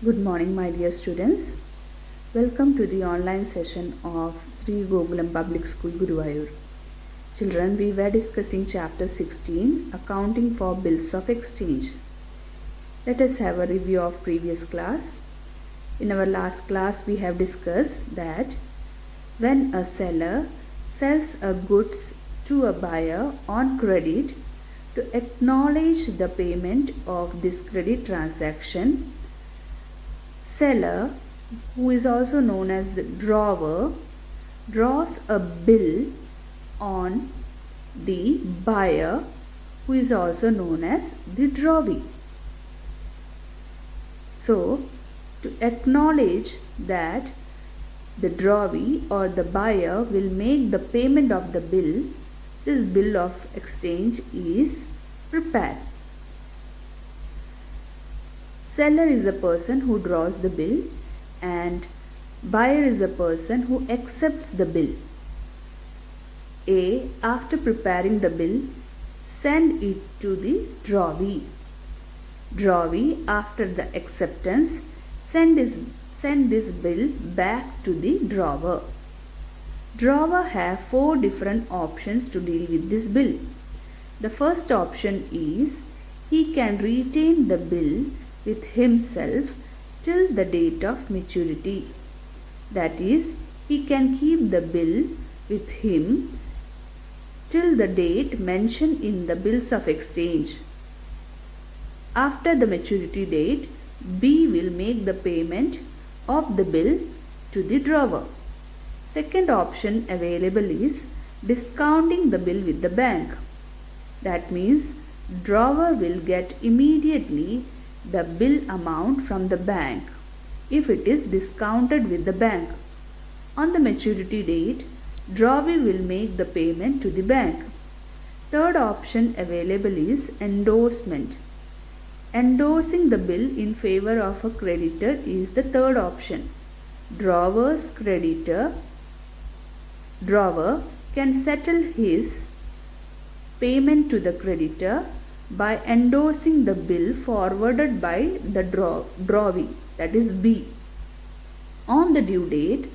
Good morning, my dear students. Welcome to the online session of Sri Gokulam Public School, Guruvayur. Children, we were discussing chapter 16, Accounting for Bills of Exchange. Let us have a review of previous class. In our last class, we have discussed that when a seller sells a goods to a buyer on credit, to acknowledge the payment of this credit transaction, seller, who is also known as the drawer, draws a bill on the buyer, who is also known as the drawee. So, to acknowledge that the drawee or the buyer will make the payment of the bill, this bill of exchange is prepared. Seller is the person who draws the bill and buyer is the person who accepts the bill. A, after preparing the bill, send it to the drawee. Drawee, after the acceptance, send this bill back to the drawer. Drawer have 4 different options to deal with this bill. The first option is he can retain the bill with himself till the date of maturity. That is, he can keep the bill with him till the date mentioned in the bills of exchange. After the maturity date, B will make the payment of the bill to the drawer. Second option available is discounting the bill with the bank. That means drawer will get immediately the bill amount from the bank if it is discounted with the bank. On the maturity date, drawee will make the payment to the bank. Third option available is endorsement. Endorsing the bill in favor of a creditor is the third option. Drawer can settle his payment to the creditor by endorsing the bill forwarded by the drawee, that is B. On the due date,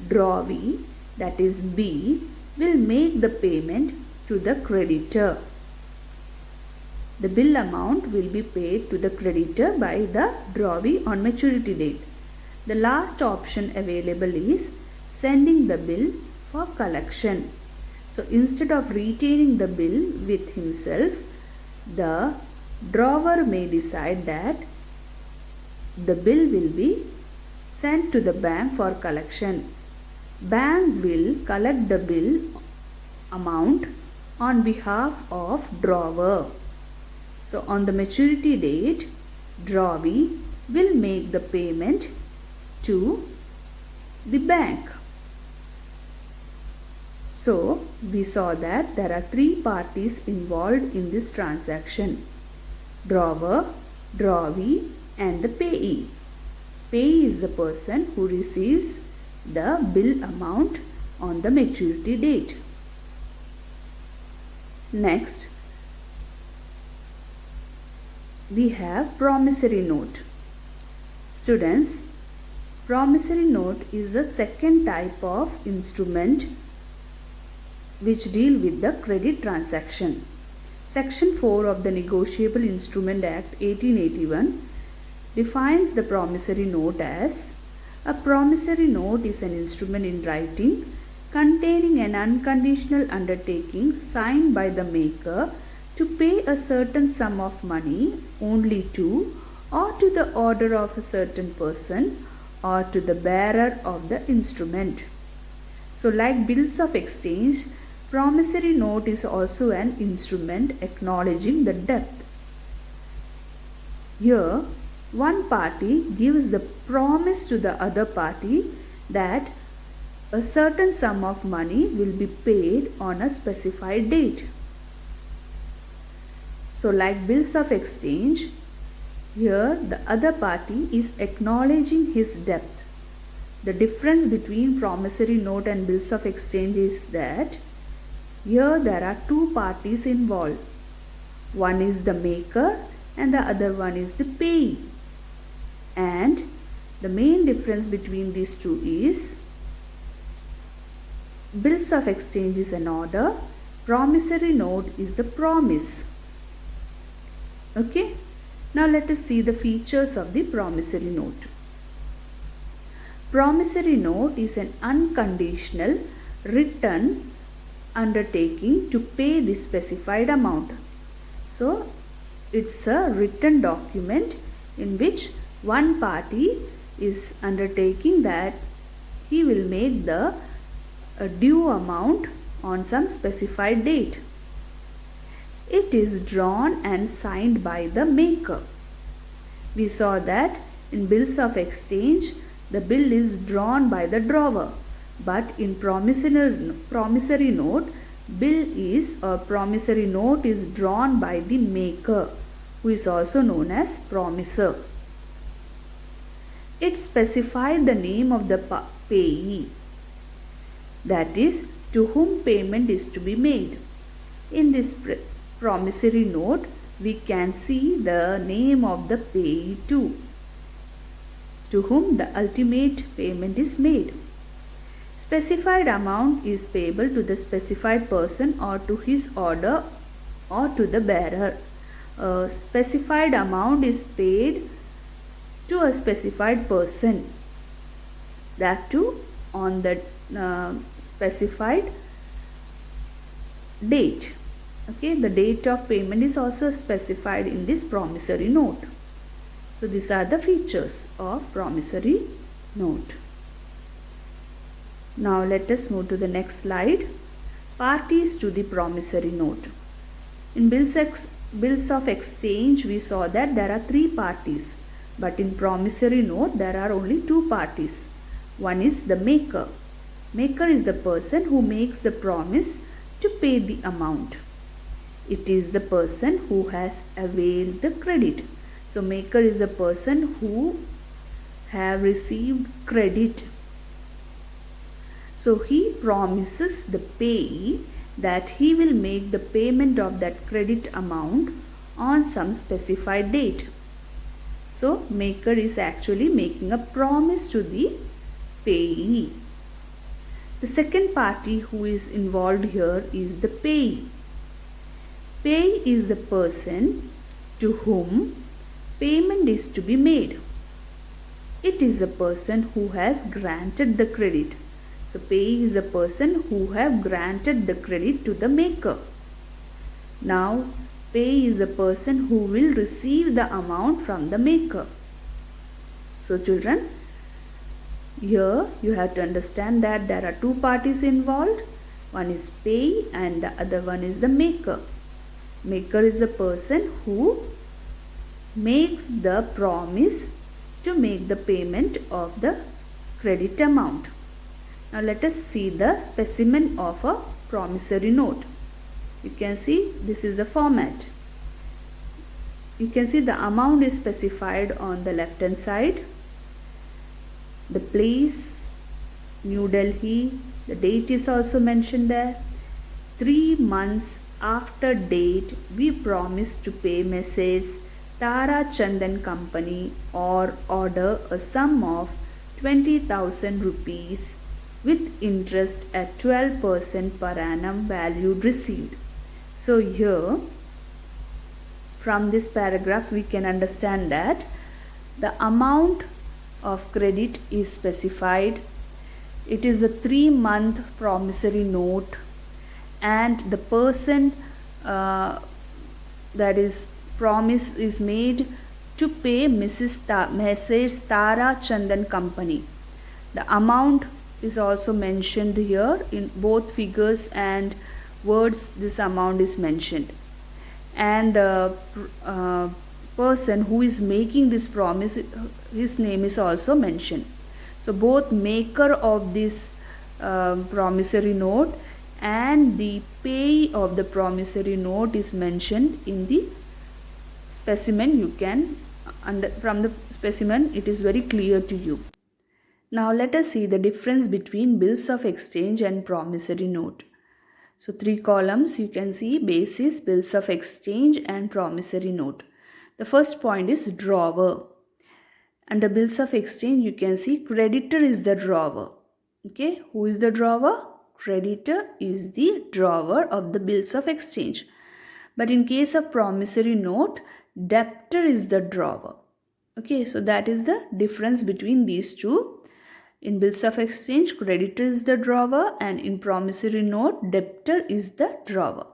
drawee, that is B, will make the payment to the creditor. The bill amount will be paid to the creditor by the drawee on maturity date. The last option available is sending the bill for collection. So instead of retaining the bill with himself, the drawer may decide that the bill will be sent to the bank for collection. Bank will collect the bill amount on behalf of drawer. So on the maturity date, drawee will make the payment to the bank. So we saw that there are 3 parties involved in this transaction: drawer, drawee and the payee. Payee is the person who receives the bill amount on the maturity date. Next, we have promissory note. Students, promissory note is the second type of instrument which deal with the credit transaction. Section 4 of the Negotiable Instrument Act 1881 defines the promissory note as: a promissory note is an instrument in writing containing an unconditional undertaking signed by the maker to pay a certain sum of money only to or to the order of a certain person or to the bearer of the instrument. So like bills of exchange, promissory note is also an instrument acknowledging the debt. Here, one party gives the promise to the other party that a certain sum of money will be paid on a specified date. So like bills of exchange, here the other party is acknowledging his debt. The difference between promissory note and bills of exchange is that here there are 2 parties involved. One is the maker and the other one is the payee. And the main difference between these two is bills of exchange is an order, promissory note is the promise. Okay, now let us see the features of the promissory note. Promissory note is an unconditional written undertaking to pay the specified amount. So it's a written document in which one party is undertaking that he will make the due amount on some specified date. It is drawn and signed by the maker. We saw that in bills of exchange the bill is drawn by the drawer, but in promissory note promissory note is drawn by the maker, who is also known as promisor. It specifies the name of the payee, that is, to whom payment is to be made. In this promissory note, we can see the name of the payee too, to whom the ultimate payment is made. Specified amount is payable to the specified person or to his order or to the bearer. A specified amount is paid to a specified person, that too on the specified date. Okay, the date of payment is also specified in this promissory note. So these are the features of promissory note. Now let us move to the next slide. Parties to the promissory note. In bills of exchange, we saw that there are 3 parties, but in promissory note there are only 2 parties. One is the maker. Maker is the person who makes the promise to pay the amount. It is the person who has availed the credit. So maker is the person who have received credit. So he promises the payee that he will make the payment of that credit amount on some specified date. So maker is actually making a promise to the payee. The second party who is involved here is the payee. Payee is the person to whom payment is to be made. It is the person who has granted the credit. So payee is the person who have granted the credit to the maker. Now payee is the person who will receive the amount from the maker. So children, here you have to understand that there are 2 parties involved. One is payee and the other one is the maker. Maker is the person who makes the promise to make the payment of the credit amount. Now let us see the specimen of a promissory note. You can see this is the format. You can see the amount is specified on the left hand side. The place, New Delhi, the date is also mentioned there. 3 months after date, we promise to pay Messrs. Tara Chandan Company or order a sum of 20,000 rupees with interest at 12% per annum valued received. So here from this paragraph we can understand that the amount of credit is specified. It is a 3-month promissory note and the person that is promise is made to pay Messrs. Tara Chandan Company. The amount is also mentioned here in both figures and words. This amount is mentioned, and the person who is making this promise, his name is also mentioned. So both maker of this promissory note and the payee of the promissory note is mentioned in the specimen. You can from the specimen it is very clear to you. Now let us see the difference between bills of exchange and promissory note. So 3 columns you can see: basis, bills of exchange and promissory note. The first point is drawer. Under bills of exchange, you can see creditor is the drawer. Okay, who is the drawer? Creditor is the drawer of the bills of exchange. But in case of promissory note, debtor is the drawer. Okay, so that is the difference between these two. In bills of exchange, creditor is the drawer, and in promissory note, debtor is the drawer.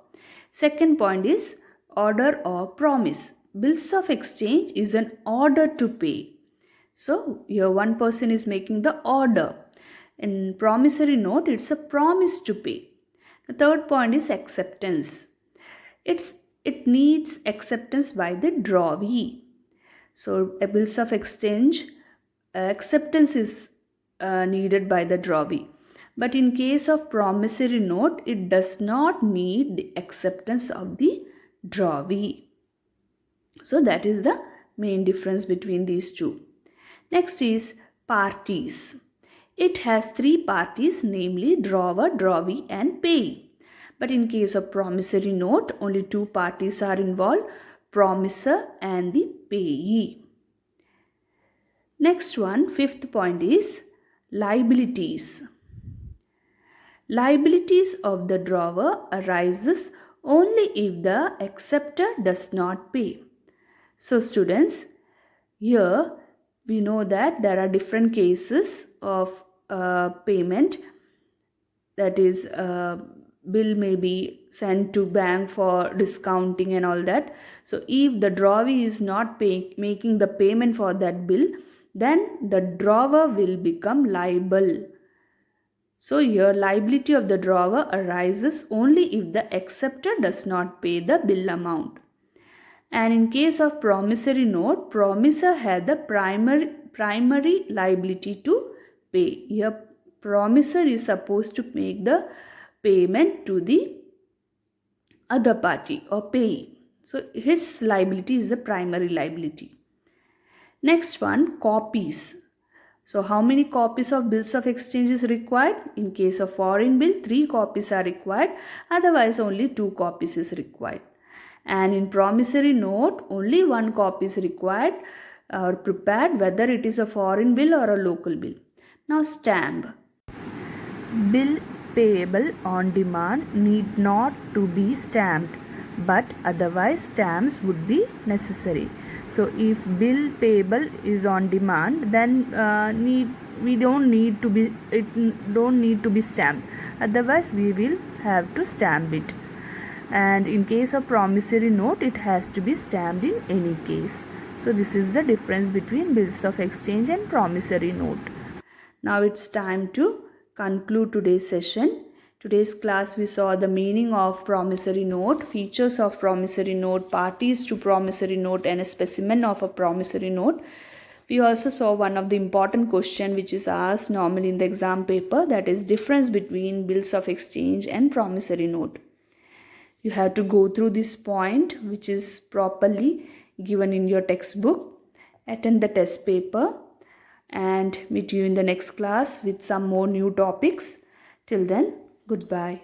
Second point is order or promise. Bills of exchange is an order to pay. So here one person is making the order. In promissory note, it's a promise to pay. The third point is acceptance. It needs acceptance by the drawee. So a bills of exchange, acceptance is needed by the drawee. But in case of promissory note, it does not need the acceptance of the drawee. So that is the main difference between these two. Next is parties. It has three parties, namely drawer, drawee and payee. But in case of promissory note, only two parties are involved, promisor and the payee. Next one, fifth point is liabilities. Liabilities of the drawer arises only if the acceptor does not pay. So students, here we know that there are different cases of payment. That is, bill may be sent to bank for discounting and all that. So if the drawee is not making the payment for that bill, then the drawer will become liable. So here liability of the drawer arises only if the acceptor does not pay the bill amount. And in case of promissory note, promisor has the primary liability to pay. Here promisor is supposed to make the payment to the other party or payee. So his liability is the primary liability. Next one, copies. So how many copies of bills of exchange is required? In case of foreign bill, 3 copies are required. Otherwise only 2 copies is required. And in promissory note, only 1 copy is required or prepared, whether it is a foreign bill or a local bill. Now stamp. Bill payable on demand need not to be stamped, but otherwise stamps would be necessary. So if bill payable is on demand, then it don't need to be stamped. Otherwise we will have to stamp it. And in case of promissory note, it has to be stamped in any case. So this is the difference between bills of exchange and promissory note. Now it's time to conclude today's session. Today's class we saw the meaning of promissory note, features of promissory note, parties to promissory note and a specimen of a promissory note. We also saw one of the important question which is asked normally in the exam paper, that is difference between bills of exchange and promissory note. You have to go through this point which is properly given in your textbook, attend the test paper and meet you in the next class with some more new topics. Till then, goodbye.